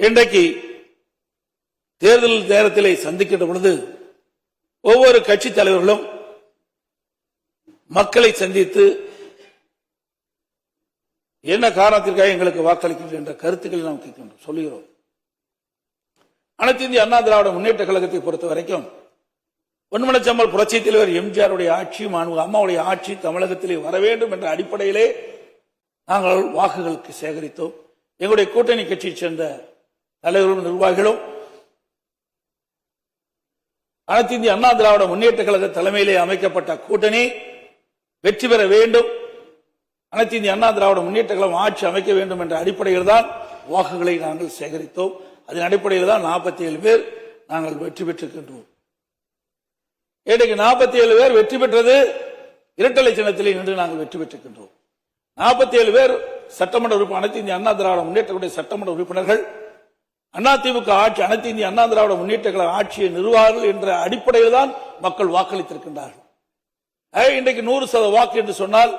இன்றைக்கு தேர்தல் நேரத்திலே சந்திக்கின்ற பொழுது ஒவ்வொரு கட்சி தலைவர்களும் மக்களை சந்தித்து என்ன காரணத்திற்காக எங்களுக்கு வாக்களிக்கின்ற என்ற கருத்துக்களை நாம் கேட்கின்றோம், சொல்லுகிறோம். அனைத்து இந்திய அண்ணா திராவிட முன்னேற்ற கழகத்தை பொறுத்த வரைக்கும் பொன்மனச்செம்மல் புரட்சி தலைவர் எம்ஜிஆருடைய ஆட்சி, அம்மாவுடைய ஆட்சி தமிழகத்திலே வர வேண்டும் என்ற அடிப்படையிலே நாங்கள் வாக்குகளுக்கு சேகரித்தோம். எங்களுடைய கூட்டணி கட்சியைச் சேர்ந்த தலைவர்களும் நிர்வாகிகளும் அனைத்து இந்திய அண்ணா திராவிட முன்னேற்ற கழக தலைமையிலே அமைக்கப்பட்ட கூட்டணி வெற்றி பெற வேண்டும், அனைத்து இந்திய அண்ணா திராவிட முன்னேற்ற கழகம் ஆட்சி அமைக்க வேண்டும் என்ற அடிப்படையில் தான் வாக்குகளை நாங்கள் சேகரித்தோம். அதன் அடிப்படையில் தான் 47 பேர் நாங்கள் வெற்றி பெற்றிருக்கின்றோம். இன்றைக்கு 47 பேர் வெற்றி பெற்றது இரட்டலை சின்னத்திலே நின்று நாங்கள் வெற்றி பெற்றிருக்கின்றோம். 47 பேர் சட்டமன்ற உறுப்பினர், அனைத்து இந்திய அண்ணா திராவிட முன்னேற்ற சட்டமன்ற உறுப்பினர்கள் அதிமுக ஆட்சி, அனைத்து இந்திய அண்ணா திராவிட முன்னேற்ற கழக ஆட்சியை நிறுவார்கள் என்ற அடிப்படையில் தான் மக்கள் வாக்களித்திருக்கின்றார்கள். இன்றைக்கு 100% வாக்கு என்று சொன்னால்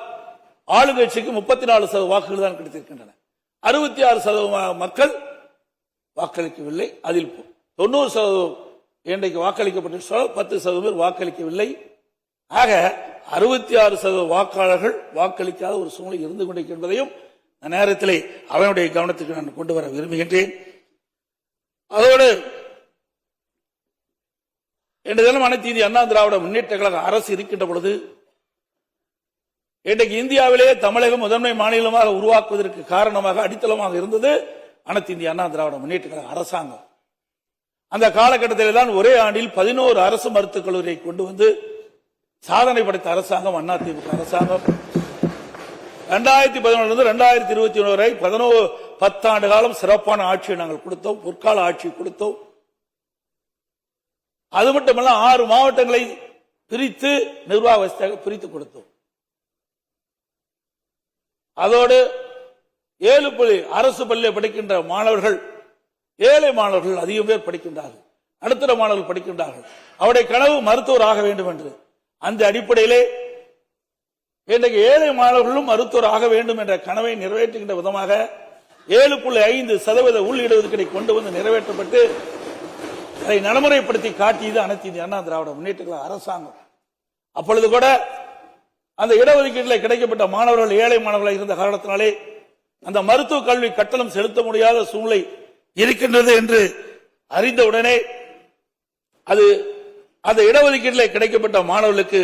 ஆளுங்கட்சிக்கு 34% வாக்குகள் தான் கிடைத்திருக்கின்றன. 66% மக்கள் வாக்களிக்கவில்லை. அதில் 90% இன்றைக்கு வாக்களிக்கப்பட்ட 10% பேர் வாக்களிக்கவில்லை. ஆக 66% வாக்காளர்கள் வாக்களிக்காத ஒரு சூழ்நிலை இருந்து கொண்டிருக்கின்றதையும் நேரத்திலே அவனுடைய கவனத்துக்கு நான் கொண்டு வர விரும்புகின்றேன். அதோடு இன்று தினம் அனைத்து இந்திய அண்ணா திராவிட முன்னேற்ற கழக அரசு இருக்கின்ற பொழுது இன்றைக்கு இந்தியாவிலேயே தமிழகம் முதன்மை மாநிலமாக உருவாக்குவதற்கு காரணமாக அடித்தளமாக இருந்தது அனைத்து இந்திய அண்ணா திராவிட முன்னேற்ற கழக அரசாங்கம். அந்த காலகட்டத்தில் தான் ஒரே ஆண்டில் 11 அரசு மருத்துவக் கல்லூரியை கொண்டு வந்து சாதனை படைத்த அரசாங்கம் அதிமுக அரசாங்கம். 2011 2021 வரை 10 ஆண்டு காலம் சிறப்பான ஆட்சியை நாங்கள் கொடுத்தோம், பொற்கால ஆட்சி கொடுத்தோம். அது மட்டுமல்ல 6 மாவட்டங்களை பிரித்து நிர்வாக வசதியாக பிரித்து கொடுத்தோம். அதோடு 7 அரசு பள்ளியில் படிக்கின்ற மாணவர்கள், ஏழை மாணவர்கள் அதிகம் பேர் படிக்கின்றார்கள், நடுத்தர மாணவர்கள் படிக்கின்றார்கள். அவருடைய கனவு மருத்துவர் ஆக வேண்டும் என்று அந்த அடிப்படையிலே இன்றைக்கு ஏழை மாணவர்களும் மருத்துவர் ஆக வேண்டும் என்ற கனவை நிறைவேற்றுகின்ற விதமாக 7.5% உள் இடஒதுக்கீடை கொண்டு வந்து நிறைவேற்றப்பட்டு அதை நடைமுறைப்படுத்தி காட்டியது அனைத்து இந்திய அண்ணா திராவிட முன்னேற்ற கழக அரசாங்கம். அப்பொழுது கூட அந்த இடஒதுக்கீட்டில் கிடைக்கப்பட்ட மாணவர்கள் ஏழை மாணவர்களாக இருந்த காரணத்தினாலே அந்த மருத்துவ கல்வி கட்டணம் செலுத்த முடியாத சூழ்நிலை இருக்கின்றது என்று அறிந்தவுடனே அது அந்த இடஒதுக்கீட்டில் கிடைக்கப்பட்ட மாணவர்களுக்கு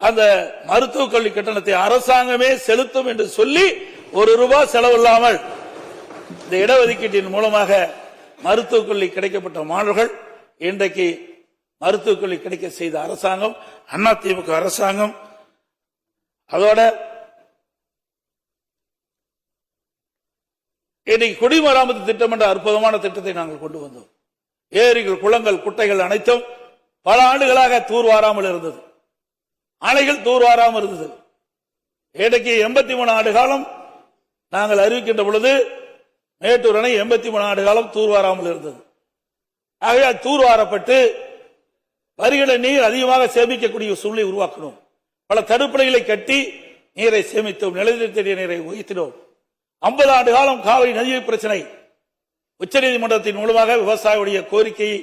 அந்த மருத்துவ கல்வி கட்டணத்தை அரசாங்கமே செலுத்தும் என்று சொல்லி ₹1 செலவில்லாமல் இந்த இடஒதுக்கீட்டின் மூலமாக மருத்துவக் கல்வி கிடைக்கப்பட்ட மாணவர்கள் இன்றைக்கு மருத்துவக் கல்வி கிடைக்க செய்த அரசாங்கம் அதிமுக அரசாங்கம். அதோட இன்றைக்கு குடிமராமத்து திட்டம் என்ற அற்புதமான திட்டத்தை நாங்கள் கொண்டு வந்தோம். ஏரிகள், குளங்கள், குட்டைகள் அனைத்தும் பல ஆண்டுகளாக தூர்வாராமல் இருந்தது, அணைகள் தூர்வாராமல் இருந்தது. இன்றைக்கு 83 ஆண்டு காலம் நாங்கள் அறிவிக்கின்ற பொழுது மேட்டூர் அணை 83 ஆண்டு காலம் தூர்வாராமல் இருந்தது. ஆகவே தூர்வாரப்பட்டு வருகிற நீர் அதிகமாக சேமிக்கக்கூடிய சூழ்நிலை உருவாக்கணும். பல தடுப்பணைகளை கட்டி நீரை சேமித்தோம், நிலத்தடி நீரை உயர்த்தினோம். 50 ஆண்டு காலம் காவிரி நதிநீர் பிரச்சனை உச்சநீதிமன்றத்தின் மூலமாக விவசாயியுடைய கோரிக்கையை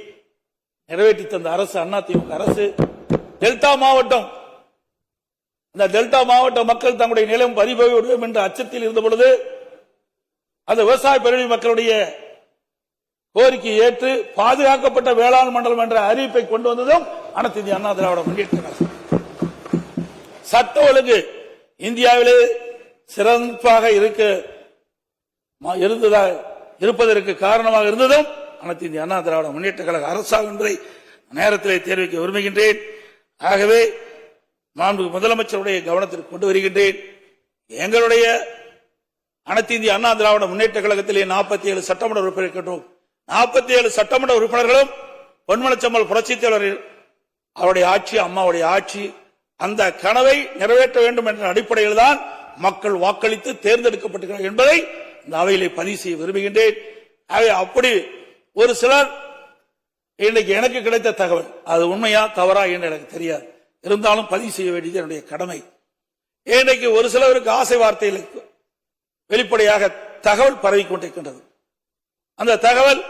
நிறைவேற்றி தந்த அரசு அதிமுக அரசு. டெல்டா மாவட்டம், இந்த டெல்டா மாவட்ட மக்கள் தங்களுடைய நிலம் பறிபோய்விடும் என்ற அச்சத்தில் இருந்த பொழுது அந்த விவசாய பேரவை மக்களுடைய கோரிக்கையை ஏற்று பாதுகாக்கப்பட்ட வேளாண் மண்டலம் என்ற அறிவிப்பை கொண்டு வந்ததும் அனைத்து இந்திய அண்ணா திராவிட முன்னேற்ற கழகம். சட்ட ஒழுங்கு இந்தியாவிலே சிறப்பாக இருப்பதற்கு காரணமாக இருந்ததும் அனைத்து இந்திய அண்ணா திராவிட முன்னேற்ற கழக அரசாங்கம் என்பதை நேரத்திலே தெரிவிக்க விரும்புகின்றேன். ஆகவே மாண்புமிகு முதலமைச்சருடைய கவனத்திற்கு கொண்டு வருகின்றேன். எங்களுடைய அனைத்து இந்திய அண்ணா திராவிட முன்னேற்ற கழகத்திலே 47 சட்டமன்ற உறுப்பினர் இருக்கின்றோம். 47 சட்டமன்ற உறுப்பினர்களும் பொன்மனச்செம்மல் புரட்சித் தலைவர் அவருடைய ஆட்சி, அம்மாவுடைய ஆட்சி, அந்த கனவை நிறைவேற்ற வேண்டும் என்ற அடிப்படையில் தான் மக்கள் வாக்களித்து தேர்ந்தெடுக்கப்பட்டிருக்கிறார்கள் என்பதை இந்த அவையிலே பதிவு செய்ய விரும்புகின்றேன். அப்படி ஒரு சிலர் இன்றைக்கு எனக்கு கிடைத்த தகவல் அது உண்மையா தவறா என்று எனக்கு தெரியாது, இருந்தாலும் பதிவு செய்ய வேண்டியது என்னுடைய கடமை. இன்றைக்கு ஒரு சிலருக்கு ஆசை வார்த்தைகளுக்கு வெளிப்படையாக தகவல் பரவிக்கொண்டிருக்கின்றது. அந்த தகவல்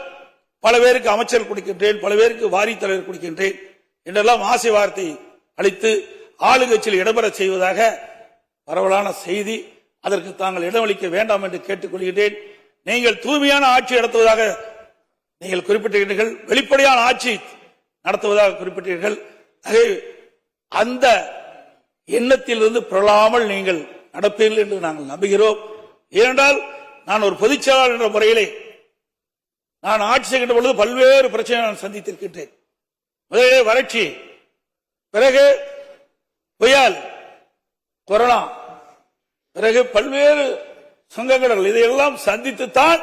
பல பேருக்கு அமைச்சர் கொடுக்கின்றேன், பல பேருக்கு வாரி தலைவர் கொடுக்கின்றேன் என்றெல்லாம் ஆசை வார்த்தை அளித்து ஆளுங்கட்சியில் இடம்பெற செய்வதாக பரவலான செய்தி. அதற்கு தாங்கள் இடமளிக்க வேண்டாம் என்று கேட்டுக்கொள்கிறேன். நீங்கள் தூய்மையான ஆட்சி நடத்துவதாக நீங்கள் குறிப்பிட்டீர்கள், வெளிப்படையான ஆட்சி நடத்துவதாக குறிப்பிட்டீர்கள். அந்த எண்ணத்திலிருந்து புரளாமல் நீங்கள் நடப்பீர்கள் என்று நாங்கள் நம்புகிறோம். ஏனென்றால் நான் ஒரு பொதுச் செயலாளர் என்ற முறையிலே நான் ஆட்சி செய்கின்ற பொழுது பல்வேறு பிரச்சனை நான் சந்தித்திருக்கின்றேன். முதலிலே வறட்சி, பிறகு புயல், கொரோனா, பிறகு பல்வேறு சங்கடங்கள், இதையெல்லாம் சந்தித்துத்தான்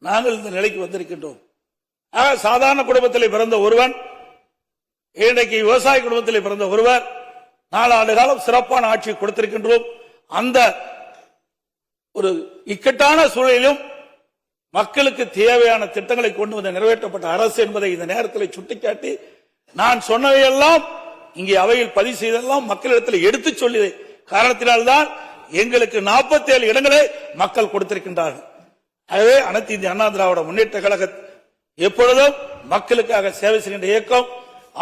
நாங்கள் இந்த நிலைக்கு வந்திருக்கின்றோம். சாதாரண குடும்பத்தில் பிறந்த ஒருவன், இன்றைக்கு விவசாய குடும்பத்தில் பிறந்த ஒருவர் 4 ஆண்டு காலம் சிறப்பான ஆட்சி கொடுத்திருக்கின்றோம். அந்த ஒரு இக்கட்டான சூழலிலும் மக்களுக்கு தேவையான திட்டங்களை கொண்டு வந்து நிறைவேற்றப்பட்ட அரசு என்பதை இந்த நேரத்தில் சுட்டிக்காட்டி, நான் சொன்னவையெல்லாம் இங்கே அவையில் பதிவு செய்தெல்லாம் மக்களிடத்தில் எடுத்துச் சொல்லிய காரணத்தினால்தான் எங்களுக்கு 47 இடங்களை மக்கள் கொடுத்திருக்கின்றார்கள். ஆகவே அனைத்து இந்திய அண்ணா திராவிட முன்னேற்ற கழக எப்பொழுதும் மக்களுக்காக சேவை செய்கின்ற இயக்கம்.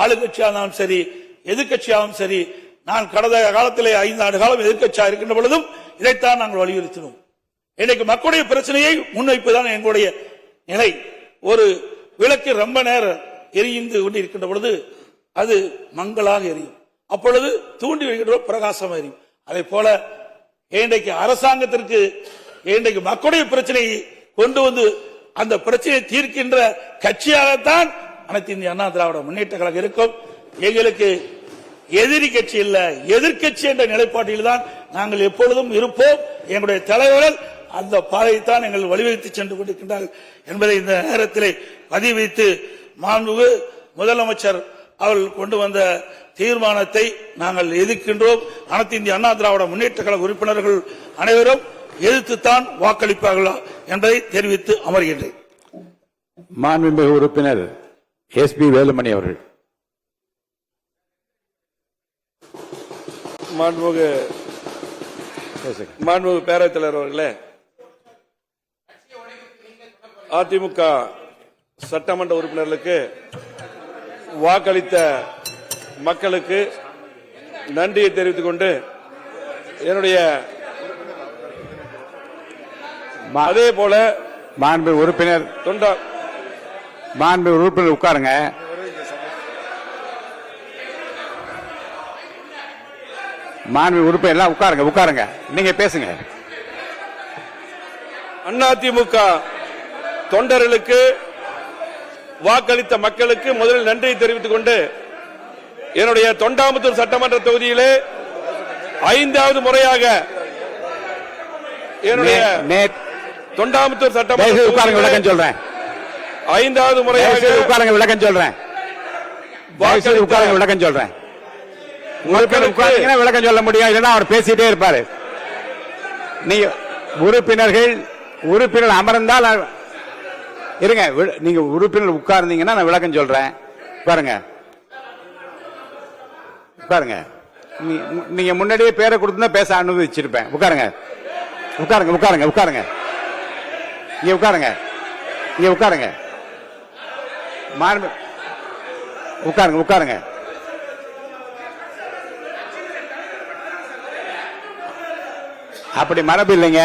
ஆளுங்கட்சியாலும் சரி, எதிர்கட்சியாலும் சரி, நான் கடந்த காலத்திலே 5 ஆண்டு காலம் எதிர்கட்சியாக இருக்கின்ற பொழுதும் இதைத்தான் நாங்கள் வலியுறுத்தினோம். இன்னைக்கு மக்களுடைய பிரச்சனையை முன்வைப்புதான் எங்களுடைய நிலை. ஒரு விளக்கு ரொம்ப நேரம் எரிந்து கொண்டிருக்கின்ற பொழுது அது மங்களாக எரியும், அப்பொழுது தூண்டி வருகின்ற பிரகாசம் எரியும். அதே போல இன்றைக்கு அரசாங்கத்திற்கு இன்றைக்கு மக்களுடைய பிரச்சனையை கொண்டு வந்து அந்த பிரச்சனையை தீர்க்கின்ற கட்சியாகத்தான் அனைத்து இந்திய அண்ணா திராவிட முன்னேற்ற கழகம் இருக்கும். எங்களுக்கு எதிரி கட்சி இல்ல, எதிர்கட்சி என்ற நிலைப்பாட்டில் தான் நாங்கள் எப்பொழுதும் இருப்போம். எங்களுடைய தலைவர்கள் அந்த பாதையைத்தான் எங்கள் வழிவகுத்து சென்று கொண்டிருக்கின்றார்கள் என்பதை இந்த நேரத்தில் பதிவு வைத்து, மாண்புமிகு முதலமைச்சர் அவர்கள் கொண்டு வந்த தீர்மானத்தை நாங்கள் எதிர்க்கின்றோம். அனைத்து இந்திய அண்ணா திராவிட முன்னேற்ற கழக உறுப்பினர்கள் அனைவரும் எதிர்த்துத்தான் வாக்களிப்பார்களா என்பதை தெரிவித்து அமர்கின்றேன். மாண்புமிகு உறுப்பினர் எஸ்.பி. வேலுமணி அவர்கள். மாண்புமிகு பேரவைத் தலைவர் அவர்களே, அதிமுக சட்டமன்ற உறுப்பினர்களுக்கு வாக்களித்த மக்களுக்கு நன்றியை தெரிவித்துக் கொண்டு என்னுடைய அதே போல மாண்புமிகு உறுப்பினர் உட்காருங்க. மாண்புமிகு உறுப்பினர் எல்லாம் உட்காருங்க, நீங்க பேசுங்க. அதிமுக தொண்டர்களுக்கு வாக்களித்த மக்களுக்கு முதலில் நன்றியை தெரிவித்துக் கொண்டு என்னுடைய தொண்டாமுத்தூர் சட்டமன்ற தொகுதியிலே 5வது முறையாக என்னுடைய தொண்டாமுத்தூர் சட்டமன்ற விளக்கம் சொல்றேன். 5வது முறையாக விளக்கம் சொல்றேன். விளக்கம் சொல்றேன். விளக்கம் சொல்ல முடியும், இல்லைன்னா அவர் பேசிட்டே இருப்பாரு. நீங்க உறுப்பினர் அமர்ந்தால் இருங்க, நீங்க உறுப்பினர் உட்கார்ந்தீங்கன்னா நான் விளக்கம் சொல்றேன். பாருங்க, நீங்க முன்னாடியே பேரை கொடுத்தா பேச அனுமதிச்சிருப்பேன். உட்காருங்க. இங்க உட்காருங்க. உட்காருங்க. அப்படி மரபு இல்லைங்க.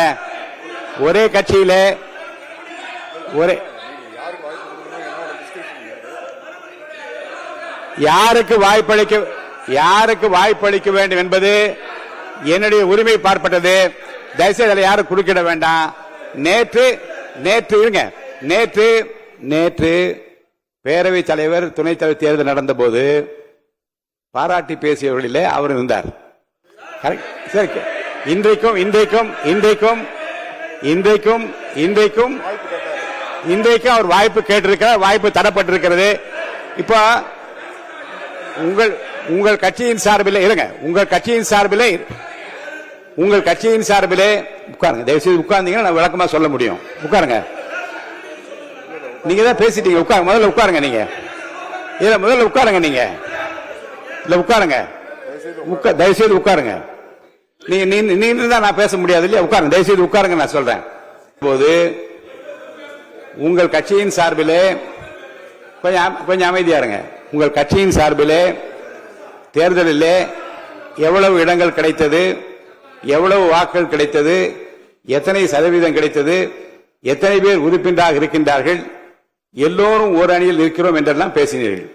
ஒரே கட்சியில யாருக்கு வாய்ப்பளிக்க வேண்டும் என்பது என்னுடைய உரிமை பார்ப்பட்டது. தயவுசெய்து அதை யாரும் குறுக்கிட வேண்டாம். நேற்று பேரவை தலைவர், துணைத் தலைவர் தேர்தல் நடந்த போது பாராட்டி பேசியவர்களிலே அவர் இருந்தார். இன்றைக்கும் அவர் வாய்ப்பு கேட்டிருக்கிறார், வாய்ப்பு தரப்பட்டிருக்கிறது. இப்ப உங்கள் கட்சியின் சார்பிலே இருங்க, உங்கள் கட்சியின் சார்பிலே உட்காருங்க. தயவுசெய்து உட்கார்ந்தீங்கன்னா நான் விளக்கமா சொல்ல முடியும். உட்காருங்க. நீங்க தான் பேசிட்டீங்க. முதல்ல உட்காருங்க. நீங்க முதல்ல உட்காருங்க. நீங்க இல்ல உட்காருங்க. தயவுசெய்து உட்காருங்க. நீங்க தான் நான் பேச முடியாது இல்லையா? உட்காருங்க. தயவுசெய்து உட்காருங்க. நான் சொல்றேன் போது உங்கள் கட்சியின் சார்பிலே கொஞ்சம் அமைதியா இருங்க. உங்கள் கட்சியின் சார்பிலே தேர்தலிலே எவ்வளவு இடங்கள் கிடைத்தது, எவ்வளவு வாக்குகள் கிடைத்தது, எத்தனை சதவீதம் கிடைத்தது, எத்தனை பேர் உறுப்பினராக இருக்கின்றார்கள், எல்லோரும் ஒரு அணியில் இருக்கிறோம் என்றெல்லாம் பேசினீர்கள்.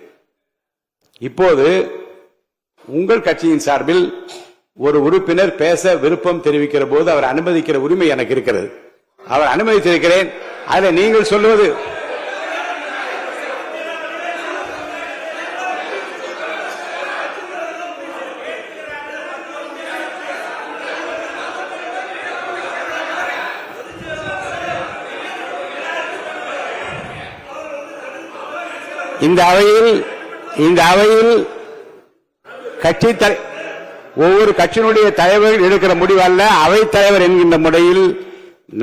இப்போது உங்கள் கட்சியின் சார்பில் ஒரு உறுப்பினர் பேச விருப்பம் தெரிவிக்கிற போது அவர் அனுமதிக்கிற உரிமை எனக்கு இருக்கிறது. அவர் அனுமதித்திருக்கிறேன். அதில் நீங்கள் சொல்லுவது இந்த அவையில் கட்சி ஒவ்வொரு கட்சியினுடைய தலைவர்கள் எடுக்கிற முடிவு அல்ல, அவைத் தலைவர் என்கின்ற முறையில்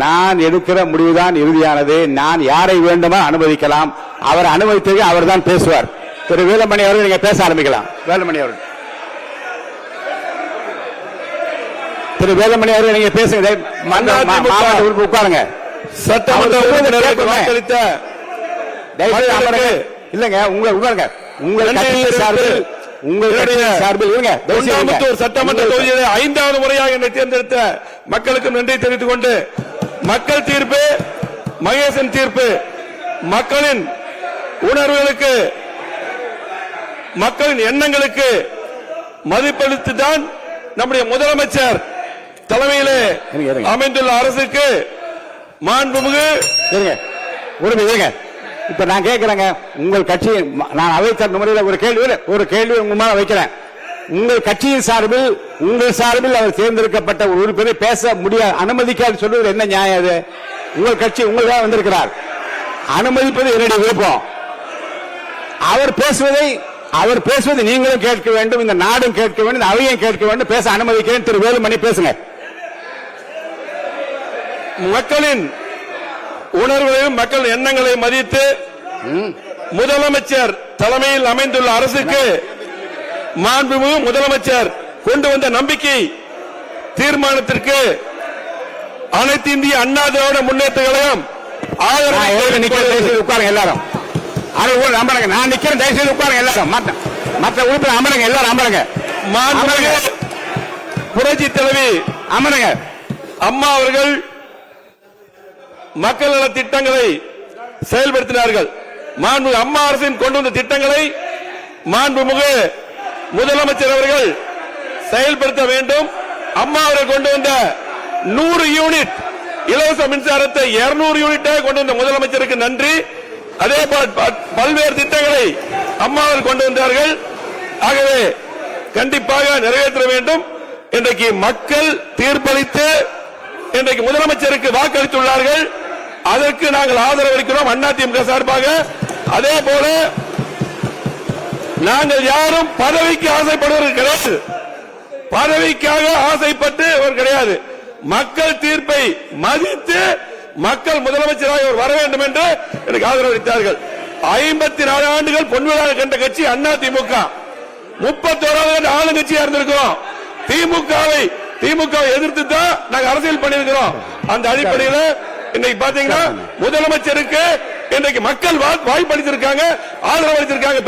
நான் எடுக்கிற முடிவுதான் இறுதியானது. நான் யாரை வேண்டுமா அனுமதிக்கலாம். அவர் அனுமதித்தது அவர் தான் பேசுவார். திரு வேலுமணி அவர்கள் நீங்க பேச ஆரம்பிக்கலாம். வேலுமணி அவர்கள், திரு வேலுமணி அவர்கள் நீங்க பேசுங்க. உட்காருங்க. சட்டமன்ற உறுப்பினர்களுக்கு வாக்களித்த இல்லங்க உங்களுடைய சார்பில் சட்டமன்ற தொகுதியில் 5வது முறையாக என்னை தேர்ந்தெடுத்த மக்களுக்கு நன்றி தெரிவித்துக் கொண்டு, மக்கள் தீர்ப்பு, மகேசன் தீர்ப்பு, மக்களின் உணர்வுகளுக்கு, மக்களின் எண்ணங்களுக்கு மதிப்பளித்து தான் நம்முடைய முதலமைச்சர் தலைமையிலே அமைந்துள்ள அரசுக்கு மாண்புமிகு இப்ப நான் கேட்கிறேங்க, உங்கள் கட்சி, நான் அவைத்தர் முறையில் ஒரு கேள்வி உங்க மேல வைக்கிறேன். உங்கள் கட்சியின் சார்பில், உங்கள் சார்பில் அவர் தேர்ந்தெடுக்கப்பட்ட ஒரு உறுப்பினர் பேச முடியாது, அனுமதிக்காது சொல்வது என்ன நியாயம்? அது உங்கள் கட்சி உங்களுக்காக வந்திருக்கிறார். அனுமதிப்பது என்னுடைய விருப்பம். அவர் பேசுவதை நீங்களும் கேட்க வேண்டும், இந்த நாடும் கேட்க வேண்டும், அவையும் கேட்க வேண்டும். பேச அனுமதிக்கிறேன். திரு வேலுமணி பேசுங்க. மக்களின் உணர்வுகளையும் மக்கள் எண்ணங்களை மதித்து முதலமைச்சர் தலைமையில் அமைந்துள்ள அரசுக்கு மாண்புமிகு முதலமைச்சர் கொண்டு வந்த நம்பிக்கை தீர்மானத்திற்கு அனைத்து இந்திய அண்ணா திராவிட முன்னேற்ற கழகம் உட்காருங்க. எல்லாரும் அமருங்க. நான் நிக்கிறேன். தயவுசெய்து உட்காருங்க. எல்லாரும் மற்ற உறுப்பினர் அமருங்க. எல்லாரும் அமருங்க. மாண்புமிகு புரட்சி தலைவி அமருங்க. அம்மா அவர்கள் மக்கள் நல திட்டங்களை செயல்படுத்தினார்கள். மாண்புமிகு அம்மா அரசின் கொண்டு வந்த திட்டங்களை மாண்புமிகு முதலமைச்சர் அவர்கள் செயல்படுத்த வேண்டும். அம்மா அவர்கள் கொண்டு வந்த 100 யூனிட் இலவச மின்சாரத்தை 200 யூனிட்டாக கொண்டு வந்த முதலமைச்சருக்கு நன்றி. அதே போல் பல்வேறு திட்டங்களை அம்மா அவர்கள் கொண்டு வந்தார்கள். ஆகவே கண்டிப்பாக நிறைவேற்ற வேண்டும். இன்றைக்கு மக்கள் தீர்ப்பளித்து இன்றைக்கு முதலமைச்சருக்கு வாக்களித்துள்ளார்கள். அதற்கு நாங்கள் ஆதரவு அளிக்கிறோம் அதிமுக சார்பாக. அதே போல நாங்கள் யாரும் பதவிக்கு ஆசைப்படுவர்கள் கிடையாது, பதவிக்காக ஆசைப்பட்டு கிடையாது. மக்கள் தீர்ப்பை மதித்து மக்கள் முதலமைச்சராக வர வேண்டும் என்று எனக்கு ஆதரவு அளித்தார்கள். 54 ஆண்டுகள் பொன்விழாக கண்ட கட்சி அதிமுக. 31வது ஆளுங்கட்சியா இருந்திருக்கிறோம். திமுகவை எதிர்த்து தான் நாங்கள் அரசியல் பண்ணியிருக்கிறோம். அந்த அடிப்படையில் இன்னைக்கு பாத்தீங்கன்னா முதலமைச்சருக்கு இன்றைக்கு மக்கள் வாய்ப்பளித்திருக்காங்க, ஆதரவு அளித்திருக்காங்க.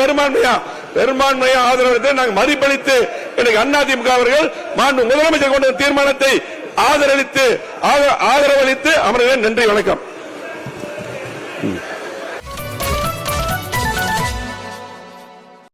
பெரும்பான்மையா ஆதரவு நாங்கள் மதிப்பளித்து இன்றைக்கு அதிமுக அவர்கள் முதலமைச்சர் கொண்ட தீர்மானத்தை ஆதரவளித்து அமர்வேன். நன்றி, வணக்கம்.